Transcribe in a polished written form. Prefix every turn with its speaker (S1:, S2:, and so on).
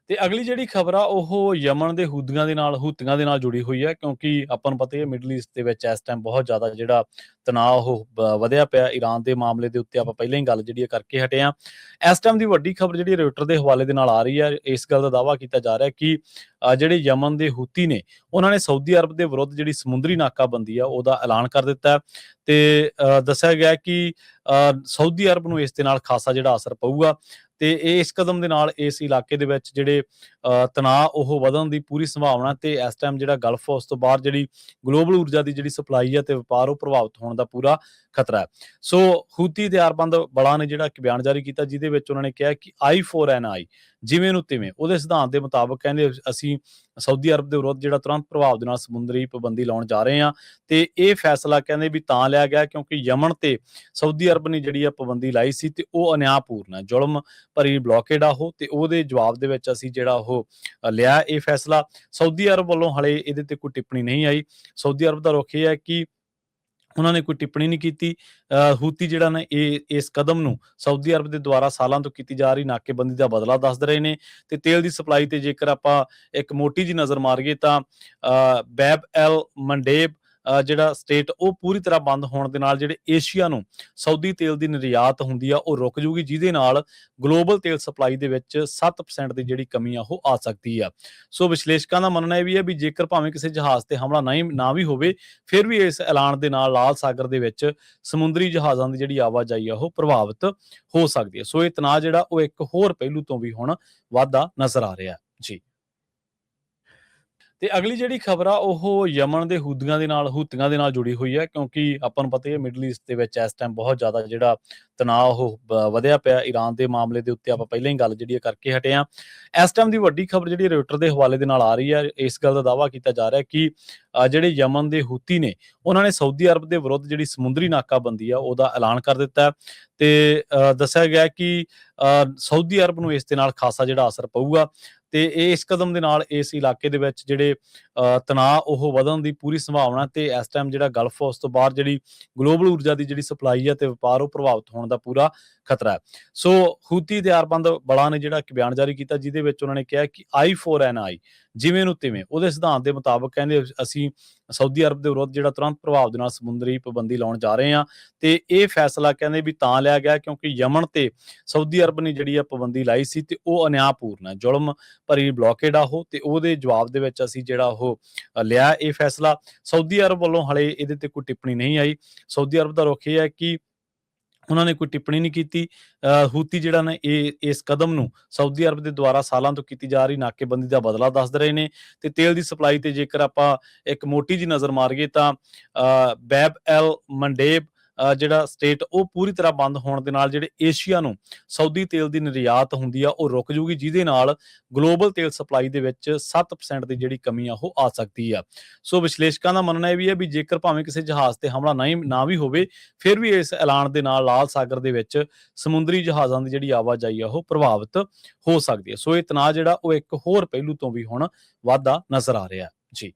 S1: ਤੇ ਅਗਲੀ ਜਿਹੜੀ ਖਬਰ ਆ ਉਹ ਯਮਨ ਦੇ ਹੂਤੀਆਂ ਦੇ ਨਾਲ ਜੁੜੀ ਹੋਈ ਹੈ ਕਿਉਂਕਿ ਆਪਾਂ ਨੂੰ ਪਤਾ ਹੀ ਹੈ ਮਿਡਲ ਈਸਟ ਦੇ ਵਿੱਚ ਇਸ ਟਾਈਮ ਬਹੁਤ ਜ਼ਿਆਦਾ ਜਿਹੜਾ ਤਣਾਅ ਉਹ ਵਧਿਆ ਪਿਆ ਈਰਾਨ ਦੇ ਮਾਮਲੇ ਦੇ ਉੱਤੇ ਆਪਾਂ ਪਹਿਲਾਂ ਹੀ ਗੱਲ ਜਿਹੜੀ ਹੈ ਕਰਕੇ ਹਟੇ ਆ। ਇਸ ਟਾਈਮ ਦੀ ਵੱਡੀ ਖਬਰ ਜਿਹੜੀ ਰੋਇਟਰ ਦੇ ਹਵਾਲੇ ਦੇ ਨਾਲ ਆ ਰਹੀ ਹੈ, ਇਸ ਗੱਲ ਦਾ ਦਾਅਵਾ ਕੀਤਾ ਜਾ ਰਿਹਾ ਕਿ ਜਿਹੜੇ ਯਮਨ ਦੇ ਹੂਤੀ ਨੇ ਉਹਨਾਂ ਨੇ ਸਾਊਦੀ ਅਰਬ ਦੇ ਵਿਰੁੱਧ ਜਿਹੜੀ ਸਮੁੰਦਰੀ ਨਾਕਾਬੰਦੀ ਆ ਉਹਦਾ ਐਲਾਨ ਕਰ ਦਿੱਤਾ ਹੈ ਤੇ ਦੱਸਿਆ ਗਿਆ ਕਿ ਸਾਊਦੀ ਅਰਬ ਨੂੰ ਇਸ ਦੇ ਨਾਲ ਖਾਸਾ ਜਿਹੜਾ ਅਸਰ ਪਊਗਾ ਤੇ ਇਸ ਕਦਮ ਦੇ ਨਾਲ ਇਸ ਇਲਾਕੇ ਦੇ ਵਿੱਚ ਜਿਹੜੇ ਤਣਾਅ ਉਹ ਵਧਣ ਦੀ ਪੂਰੀ ਸੰਭਾਵਨਾ ਤੇ ਇਸ ਟਾਈਮ ਜਿਹੜਾ ਗਲਫ ਉਸ ਤੋਂ ਬਾਹਰ ਜਿਹੜੀ ਗਲੋਬਲ ਊਰਜਾ ਦੀ ਜਿਹੜੀ ਸਪਲਾਈ ਹੈ ਤੇ ਵਪਾਰ ਉਹ ਪ੍ਰਭਾਵਿਤ ਹੋਣ ਦਾ ਪੂਰਾ ਖਤਰਾ ਹੈ। ਸੋ ਹੂਤੀ ਹਥਿਆਰਬੰਦ ਬਲਾਂ ਨੇ ਜਿਹੜਾ ਇੱਕ ਬਿਆਨ ਜਾਰੀ ਕੀਤਾ ਜਿਹਦੇ ਵਿੱਚ ਉਹਨਾਂ ਨੇ ਕਿਹਾ ਕਿ I4NI ਜਿਵੇਂ ਨੂੰ ਤਿਵੇਂ ਉਹਦੇ ਸਿਧਾਂਤ ਦੇ ਮੁਤਾਬਕ ਕਹਿੰਦੇ ਅਸੀਂ ਸਾਊਦੀ ਅਰਬ ਦੇ ਵਿਰੁੱਧ ਜਿਹੜਾ ਤੁਰੰਤ ਪ੍ਰਭਾਵ ਦੇ ਨਾਲ ਸਮੁੰਦਰੀ ਪਾਬੰਦੀ ਲਾਉਣ ਜਾ ਰਹੇ ਹਾਂ ਤੇ ਇਹ ਫੈਸਲਾ ਕਹਿੰਦੇ ਵੀ ਤਾਂ ਲਿਆ ਗਿਆ ਕਿਉਂਕਿ ਯਮਨ ਤੇ ਸਾਊਦੀ ਅਰਬ ਨੇ ਜਿਹੜੀ ਆ ਪਾਬੰਦੀ ਲਾਈ ਸੀ ਤੇ ਉਹ ਅਨਿਆਂਪੂਰਨ ਹੈ, ਜ਼ੁਲਮ ਭਰੀ ਬਲੌਕੇਡ ਆ ਉਹ ਤੇ ਉਹਦੇ ਜਵਾਬ ਦੇ ਵਿੱਚ ਅਸੀਂ ਜਿਹੜਾ ਉਹ ਲਿਆ ਇਹ ਫੈਸਲਾ। ਸਾਊਦੀ ਅਰਬ ਵੱਲੋਂ ਹਲੇ ਇਹਦੇ ਤੇ ਕੋਈ ਟਿੱਪਣੀ ਨਹੀਂ ਆਈ। ਸਾਊਦੀ ਅਰਬ ਦਾ ਰੁਖ ਇਹ ਹੈ ਕਿ ਉਹਨਾਂ ਨੇ ਕੋਈ ਟਿੱਪਣੀ ਨਹੀਂ ਕੀਤੀ। ਹੂਤੀ ਜਿਹੜਾ ਨੇ ਇਸ ਕਦਮ ਨੂੰ ਸਾਊਦੀ ਅਰਬ ਦੇ ਦੁਆਰਾ ਸਾਲਾਂ ਤੋਂ ਕੀਤੀ ਜਾ ਰਹੀ ਨਾਕੇਬੰਦੀ ਦਾ ਬਦਲਾ ਦੱਸ ਰਹੇ ਨੇ ਤੇ ਤੇਲ ਦੀ ਸਪਲਾਈ ਤੇ ਜੇਕਰ ਆਪਾਂ ਇੱਕ ਮੋਟੀ ਜੀ ਨਜ਼ਰ ਮਾਰੀਏ ਤਾਂ ਬੈਬ ਐਲ ਮੰਡੇਬ ਜਿਹੜਾ ਸਟੇਟ ਉਹ ਪੂਰੀ ਤਰ੍ਹਾਂ ਬੰਦ ਹੋਣ ਦੇ ਨਾਲ ਜਿਹੜੇ ਏਸ਼ੀਆ ਨੂੰ ਸਾਊਦੀ ਤੇਲ ਦੀ ਨਿਰਯਾਤ ਹੁੰਦੀ ਆ ਉਹ ਰੁਕ ਜੂਗੀ, ਜਿਹਦੇ ਨਾਲ ਗਲੋਬਲ ਤੇਲ ਸਪਲਾਈ ਦੇ ਵਿੱਚ 7% ਦੀ ਜਿਹੜੀ ਕਮੀ ਆ ਉਹ ਆ ਸਕਦੀ ਆ। ਸੋ ਵਿਸ਼ਲੇਸ਼ਕਾਂ ਦਾ ਮੰਨਣਾ ਇਹ ਵੀ ਹੈ ਵੀ ਜੇਕਰ ਭਾਵੇਂ ਕਿਸੇ ਜਹਾਜ਼ ਤੇ ਹਮਲਾ ਨਾ ਵੀ ਹੋਵੇ ਫਿਰ ਵੀ ਇਸ ਐਲਾਨ ਦੇ ਨਾਲ ਲਾਲ ਸਾਗਰ ਦੇ ਵਿੱਚ ਸਮੁੰਦਰੀ ਜਹਾਜ਼ਾਂ ਦੀ ਜਿਹੜੀ ਆਵਾਜਾਈ ਆ ਉਹ ਪ੍ਰਭਾਵਿਤ ਹੋ ਸਕਦੀ ਹੈ। ਸੋ ਇਹ ਤਣਾਅ ਜਿਹੜਾ ਉਹ ਇੱਕ ਹੋਰ ਪਹਿਲੂ ਤੋਂ ਵੀ ਹੁਣ ਵਾਧਾ ਨਜ਼ਰ ਆ ਰਿਹਾ ਜੀ। ਤੇ ਅਗਲੀ ਜਿਹੜੀ ਖਬਰ ਆ ਉਹ ਯਮਨ ਦੇ ਹੂਤੀਆਂ ਦੇ ਨਾਲ ਜੁੜੀ ਹੋਈ ਹੈ ਕਿਉਂਕਿ ਆਪਾਂ ਨੂੰ ਪਤਾ ਹੀ ਹੈ ਮਿਡਲ ਈਸਟ ਦੇ ਵਿੱਚ ਇਸ ਟਾਈਮ ਬਹੁਤ ਜ਼ਿਆਦਾ ਜਿਹੜਾ ਤਣਾਅ ਉਹ ਵਧਿਆ ਪਿਆ ਈਰਾਨ ਦੇ ਮਾਮਲੇ ਦੇ ਉੱਤੇ ਆਪਾਂ ਪਹਿਲਾਂ ਹੀ ਗੱਲ ਜਿਹੜੀ ਕਰਕੇ ਹਟੇ ਆ। ਇਸ ਟਾਈਮ ਦੀ ਵੱਡੀ ਖਬਰ ਜਿਹੜੀ ਰੋਇਟਰ ਦੇ ਹਵਾਲੇ ਦੇ ਨਾਲ ਆ ਰਹੀ ਹੈ, ਇਸ ਗੱਲ ਦਾ ਦਾਅਵਾ ਕੀਤਾ ਜਾ ਰਿਹਾ ਕਿ ਜਿਹੜੇ ਯਮਨ ਦੇ ਹੂਤੀ ਨੇ ਉਹਨਾਂ ਨੇ ਸਾਊਦੀ ਅਰਬ ਦੇ ਵਿਰੁੱਧ ਜਿਹੜੀ ਸਮੁੰਦਰੀ ਨਾਕਾਬੰਦੀ ਆ ਉਹਦਾ ਐਲਾਨ ਕਰ ਦਿੱਤਾ ਤੇ ਦੱਸਿਆ ਗਿਆ ਕਿ ਸਾਊਦੀ ਅਰਬ ਨੂੰ ਇਸ ਦੇ ਨਾਲ ਖਾਸਾ ਜਿਹੜਾ ਅਸਰ ਪਊਗਾ ਤੇ ਇਸ ਕਦਮ ਦੇ ਨਾਲ ਇਸ ਇਲਾਕੇ ਦੇ ਵਿੱਚ ਜਿਹੜੇ ਤਣਾਅ ਉਹ ਵਧਣ ਦੀ ਪੂਰੀ ਸੰਭਾਵਨਾ ਤੇ ਇਸ ਟਾਈਮ ਜਿਹੜਾ ਗਲਫ ਉਸ ਤੋਂ ਬਾਹਰ ਜਿਹੜੀ ਗਲੋਬਲ ਊਰਜਾ ਦੀ ਜਿਹੜੀ ਸਪਲਾਈ ਹੈ ਤੇ ਵਪਾਰ ਉਹ ਪ੍ਰਭਾਵਿਤ ਹੋਣ ਦਾ ਪੂਰਾ ਖਤਰਾ ਹੈ। ਸੋ ਹੂਤੀ ਹਥਿਆਰਬੰਦ ਬਲਾਂ ਨੇ ਜਿਹੜਾ ਇੱਕ ਬਿਆਨ ਜਾਰੀ ਕੀਤਾ ਜਿਹਦੇ ਵਿੱਚ ਉਹਨਾਂ ਨੇ ਕਿਹਾ ਕਿ I4NI ਜਿਵੇਂ ਨੂੰ ਤਿਵੇਂ ਉਹਦੇ ਸਿਧਾਂਤ ਦੇ ਮੁਤਾਬਕ ਕਹਿੰਦੇ ਅਸੀਂ ਸਾਊਦੀ ਅਰਬ ਦੇ ਵਿਰੁੱਧ ਜਿਹੜਾ ਤੁਰੰਤ ਪ੍ਰਭਾਵ ਦੇ ਨਾਲ ਸਮੁੰਦਰੀ ਪਾਬੰਦੀ ਲਾਉਣ ਜਾ ਰਹੇ ਹਾਂ ਤੇ ਇਹ ਫੈਸਲਾ ਕਹਿੰਦੇ ਵੀ ਤਾਂ ਲਿਆ ਗਿਆ ਕਿਉਂਕਿ ਯਮਨ ਤੇ ਸਾਊਦੀ ਅਰਬ ਨੇ ਜਿਹੜੀ ਆ ਪਾਬੰਦੀ ਲਾਈ ਸੀ ਤੇ ਉਹ ਅਨਿਆਂਪੂਰਨ ਹੈ, ਜ਼ੁਲਮ ਭਰੀ ਬਲੌਕੇਡ ਆ ਉਹ ਤੇ ਉਹਦੇ ਜਵਾਬ ਦੇ ਵਿੱਚ ਅਸੀਂ ਜਿਹੜਾ ਉਹ ਲਿਆ ਇਹ ਫੈਸਲਾ। ਸਾਊਦੀ ਅਰਬ ਵੱਲੋਂ ਹਲੇ ਇਹਦੇ ਤੇ ਕੋਈ ਟਿੱਪਣੀ ਨਹੀਂ ਆਈ। ਸਾਊਦੀ ਅਰਬ ਦਾ ਰੁਖ ਇਹ ਹੈ ਕਿ ਉਹਨਾਂ ਨੇ ਕੋਈ ਟਿੱਪਣੀ ਨਹੀਂ ਕੀਤੀ। ਹੂਤੀ ਜਿਹੜਾ ਨੇ ਇਸ ਕਦਮ ਨੂੰ ਸਾਊਦੀ ਅਰਬ ਦੇ ਦੁਆਰਾ ਸਾਲਾਂ ਤੋਂ ਕੀਤੀ ਜਾ ਰਹੀ ਨਾਕੇਬੰਦੀ ਦਾ ਬਦਲਾ ਦੱਸ ਰਹੇ ਨੇ ਤੇ ਤੇਲ ਦੀ ਸਪਲਾਈ ਤੇ ਜੇਕਰ ਆਪਾਂ ਇੱਕ ਮੋਟੀ ਜੀ ਨਜ਼ਰ ਮਾਰੀਏ ਤਾਂ ਬੈਬ ਐਲ ਮੰਡੇਬ ਜਿਹੜਾ ਸਟੇਟ ਉਹ ਪੂਰੀ ਤਰ੍ਹਾਂ ਬੰਦ ਹੋਣ ਦੇ ਨਾਲ ਜਿਹੜੇ ਏਸ਼ੀਆ ਨੂੰ ਸਾਊਦੀ ਤੇਲ ਦੀ ਨਿਰਯਾਤ ਹੁੰਦੀ ਆ ਉਹ ਰੁਕ ਜੂਗੀ, ਜਿਹਦੇ ਨਾਲ ਗਲੋਬਲ ਤੇਲ ਸਪਲਾਈ ਦੇ ਵਿੱਚ 7% ਦੀ ਜਿਹੜੀ ਕਮੀ ਆ ਉਹ ਆ ਸਕਦੀ ਆ। ਸੋ ਵਿਸ਼ਲੇਸ਼ਕਾਂ ਦਾ ਮੰਨਣਾ ਇਹ ਵੀ ਹੈ ਵੀ ਜੇਕਰ ਭਾਵੇਂ ਕਿਸੇ ਜਹਾਜ਼ ਤੇ ਹਮਲਾ ਨਾ ਵੀ ਹੋਵੇ ਫਿਰ ਵੀ ਇਸ ਐਲਾਨ ਦੇ ਨਾਲ ਲਾਲ ਸਾਗਰ ਦੇ ਵਿੱਚ ਸਮੁੰਦਰੀ ਜਹਾਜ਼ਾਂ ਦੀ ਜਿਹੜੀ ਆਵਾਜਾਈ ਆ ਉਹ ਪ੍ਰਭਾਵਿਤ ਹੋ ਸਕਦੀ ਹੈ। ਸੋ ਇਹ ਤਣਾਅ ਜਿਹੜਾ ਉਹ ਇੱਕ ਹੋਰ ਪਹਿਲੂ ਤੋਂ ਵੀ ਹੁਣ ਵਾਧਾ ਨਜ਼ਰ ਆ ਰਿਹਾ ਜੀ।